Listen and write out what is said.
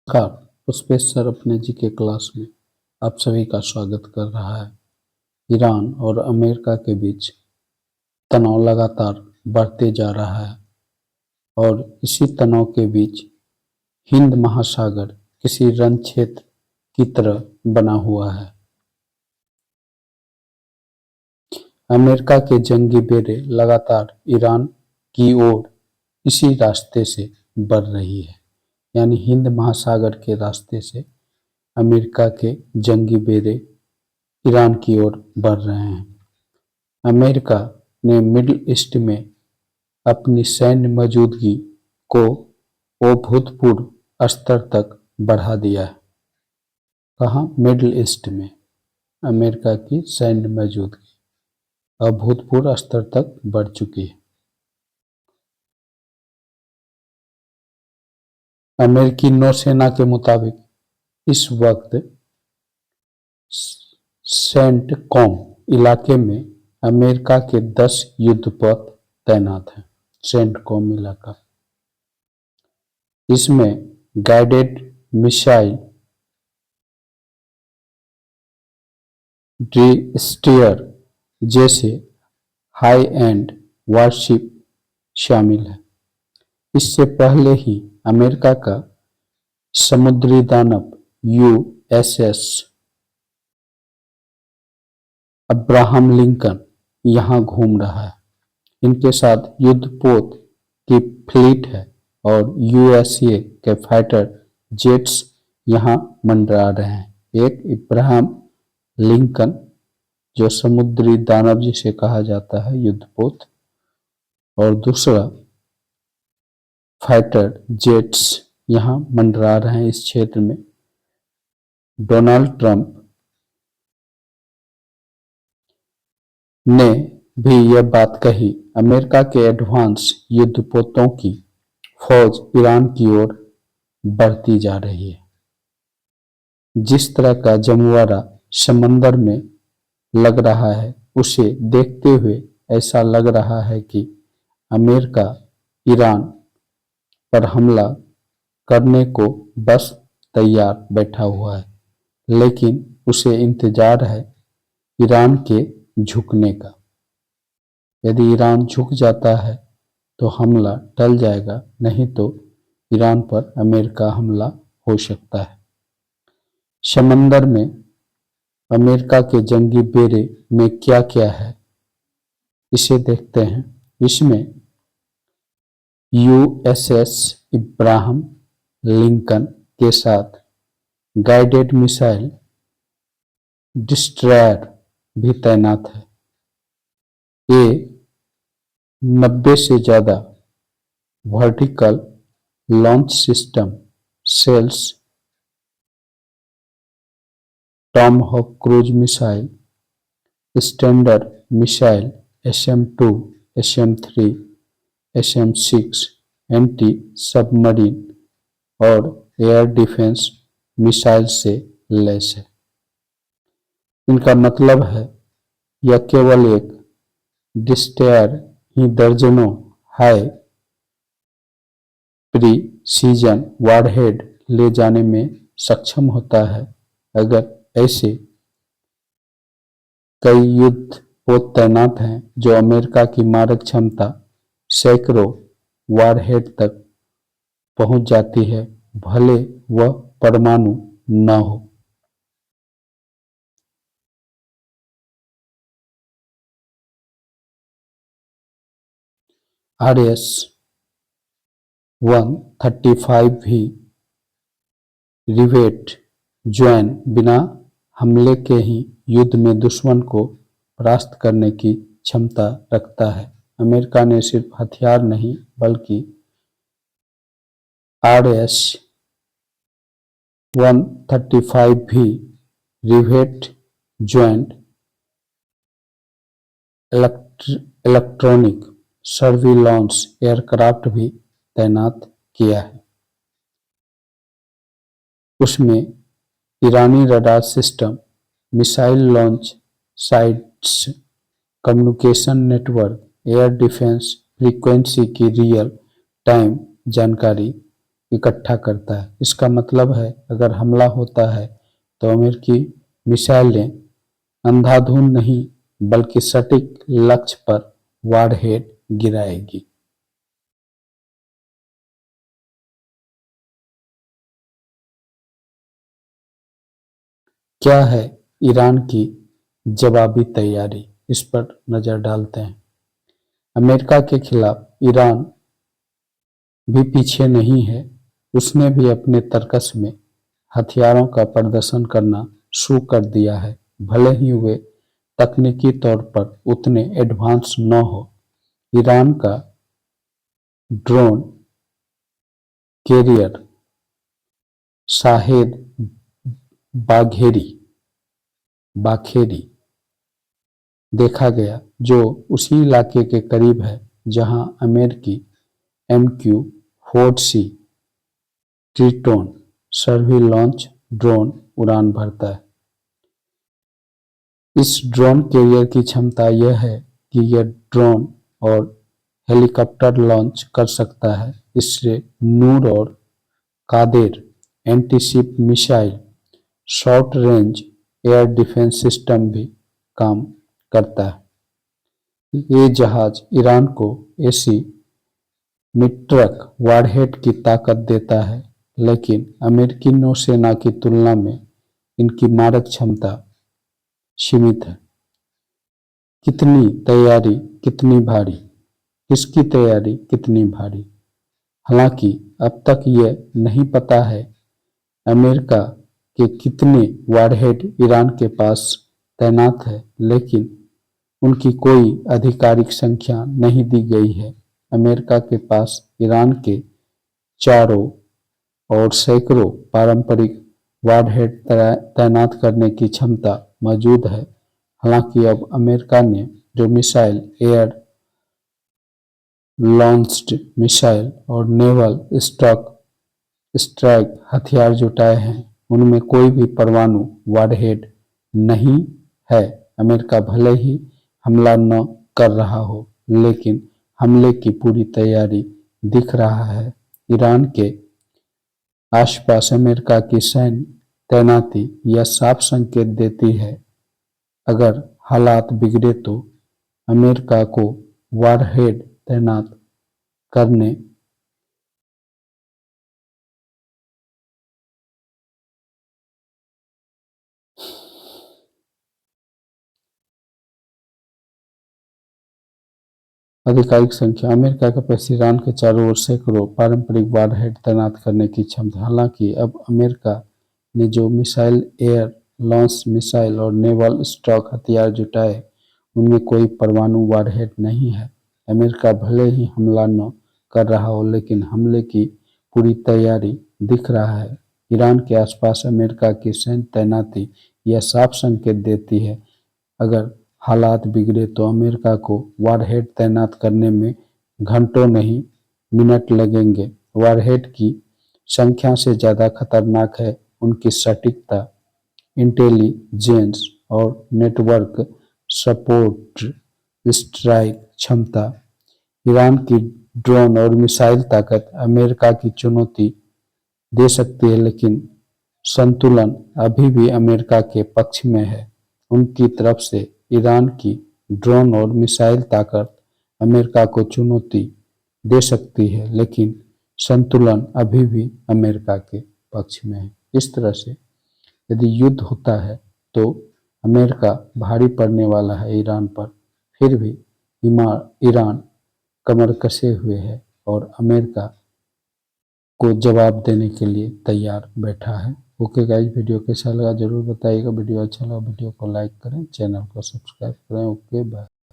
नमस्कार। पुष्पेश सर अपने जी के क्लास में आप सभी का स्वागत कर रहा है। ईरान और अमेरिका के बीच तनाव लगातार बढ़ते जा रहा है और इसी तनाव के बीच हिंद महासागर किसी रण क्षेत्र की तरह बना हुआ है। अमेरिका के जंगी बेड़े लगातार ईरान की ओर इसी रास्ते से बढ़ रही है, यानी हिंद महासागर के रास्ते से अमेरिका के जंगी बेड़े ईरान की ओर बढ़ रहे हैं। अमेरिका ने मिडिल ईस्ट में अपनी सैन्य मौजूदगी को अभूतपूर्व स्तर तक बढ़ा दिया है। कहाँ? मिडिल ईस्ट में अमेरिका की सैन्य मौजूदगी अभूतपूर्व स्तर तक बढ़ चुकी है। अमेरिकी नौसेना के मुताबिक इस वक्त सेंट कॉम इलाके में अमेरिका के 10 युद्धपोत तैनात हैं। सेंट कॉम इलाका, इसमें गाइडेड मिसाइल डिस्ट्रॉयर जैसे हाई एंड वारशिप शामिल है। इससे पहले ही अमेरिका का समुद्री दानव यूएसएस अब्राहम लिंकन यहाँ घूम रहा है। इनके साथ युद्धपोत की फ्लीट है और यूएसए के फाइटर जेट्स यहाँ मंडरा रहे हैं। एक इब्राहिम लिंकन जो समुद्री दानव जिसे कहा जाता है युद्धपोत, और दूसरा फाइटर जेट्स यहाँ मंडरा रहे हैं इस क्षेत्र में। डोनाल्ड ट्रंप ने भी यह बात कही। अमेरिका के एडवांस युद्धपोतों की फौज ईरान की ओर बढ़ती जा रही है। जिस तरह का जमवारा समंदर में लग रहा है, उसे देखते हुए ऐसा लग रहा है कि अमेरिका ईरान पर हमला करने को बस तैयार बैठा हुआ है, लेकिन उसे इंतजार है ईरान के झुकने का। यदि ईरान झुक जाता है तो हमला टल जाएगा, नहीं तो ईरान पर अमेरिका हमला हो सकता है। समंदर में अमेरिका के जंगी बेड़े में क्या क्या है, इसे देखते हैं। इसमें यूएसएस इब्राहिम लिंकन के साथ गाइडेड मिसाइल डिस्ट्रॉयर भी तैनात है। ये 90 से ज्यादा vertical launch system sales, Tomahawk cruise missile, standard missile SM-2, SM-3, SM-6, anti submarine और एयर डिफेंस मिसाइल से लैस है। इनका मतलब है यह केवल एक डिस्ट्रॉयर ही दर्जनों हाई प्रिसीजन वॉरहेड ले जाने में सक्षम होता है। अगर ऐसे कई युद्धपोत तैनात हैं जो अमेरिका की मारक क्षमता सैकड़ों वॉरहेड तक पहुंच जाती है, भले वह परमाणु न हो। RS-135 भी रिवेट जॉइन बिना हमले के ही युद्ध में दुश्मन को परास्त करने की क्षमता रखता है। अमेरिका ने सिर्फ हथियार नहीं बल्कि RS-135 भी rivet joint electronic surveillance aircraft भी तैनात किया है। उसमें ईरानी radar system, missile launch sites, communication network, air defence frequency की रियल टाइम जानकारी इकट्ठा करता है। इसका मतलब है अगर हमला होता है तो अमेरिकी मिसाइलें अंधाधुंध नहीं बल्कि सटीक लक्ष्य पर वारहेड गिराएगी। क्या है ईरान की जवाबी तैयारी, इस पर नजर डालते हैं। अमेरिका के खिलाफ ईरान भी पीछे नहीं है। उसने भी अपने तर्कस में हथियारों का प्रदर्शन करना शुरू कर दिया है, भले ही वे तकनीकी तौर पर उतने एडवांस न हो। ईरान का ड्रोन कैरियर शाहेद बाघेरी बाखेरी देखा गया, जो उसी इलाके के करीब है जहां अमेरिकी MQ-40C ट्रिटोन सर्वी लॉन्च ड्रोन उड़ान भरता है। इस ड्रोन कैरियर की क्षमता यह है कि यह ड्रोन और हेलीकॉप्टर लॉन्च कर सकता है। इससे नूर और Qader antiship missile short range air defence system भी काम करता है। ये जहाज ईरान को ऐसी मीट्रिक वारहेड की ताकत देता है, लेकिन अमेरिकी नौसेना की तुलना में इनकी मारक क्षमता सीमित है। कितनी तैयारी कितनी भारी, किसकी तैयारी कितनी भारी? हालांकि अब तक यह नहीं पता है अमेरिका के कितने वारहेड ईरान के पास तैनात है, लेकिन उनकी कोई आधिकारिक संख्या नहीं दी गई है। अमेरिका के पास ईरान के चारों और सैकड़ों पारंपरिक वारहेड तैनात करने की क्षमता मौजूद है। हालांकि अब अमेरिका ने जो मिसाइल, एयर लॉन्च्ड मिसाइल और नेवल स्ट्राइक हथियार जुटाए हैं, उनमें कोई भी परमाणु वारहेड नहीं है। अमेरिका भले ही हमला न कर रहा हो, लेकिन हमले की पूरी तैयारी दिख रहा है। ईरान के आसपास अमेरिका की सैन्य तैनाती यह साफ संकेत देती है अगर हालात बिगड़े तो अमेरिका को वारहेड तैनात करने आधिकारिक संख्या। अमेरिका के पास ईरान के चारों ओर सैकड़ों पारंपरिक वारहेड तैनात करने की क्षमता। हालांकि अब अमेरिका ने जो मिसाइल, एयर लॉन्च मिसाइल और नेवल स्ट्राइक हथियार जुटाए, उनमें कोई परमाणु वारहेड नहीं है। अमेरिका भले ही हमला न कर रहा हो, लेकिन हमले की पूरी तैयारी दिख रहा है। ईरान के आसपास अमेरिका की सैन्य तैनाती यह साफ संकेत देती है अगर हालात बिगड़े तो अमेरिका को वारहेड तैनात करने में घंटों नहीं मिनट लगेंगे। वारहेड की संख्या से ज़्यादा खतरनाक है उनकी सटीकता, इंटेलिजेंस और नेटवर्क सपोर्ट स्ट्राइक क्षमता। ईरान की ड्रोन और मिसाइल ताकत अमेरिका की चुनौती दे सकती है, लेकिन संतुलन अभी भी अमेरिका के पक्ष में है। उनकी तरफ से ईरान की ड्रोन और मिसाइल ताकत अमेरिका को चुनौती दे सकती है, लेकिन संतुलन अभी भी अमेरिका के पक्ष में है। इस तरह से यदि युद्ध होता है तो अमेरिका भारी पड़ने वाला है ईरान पर, फिर भी ईरान कमर कसे हुए है और अमेरिका को जवाब देने के लिए तैयार बैठा है। ओके गाइस, वीडियो कैसा लगा जरूर बताइएगा। वीडियो अच्छा लगा वीडियो को लाइक करें, चैनल को सब्सक्राइब करें। Okay bye.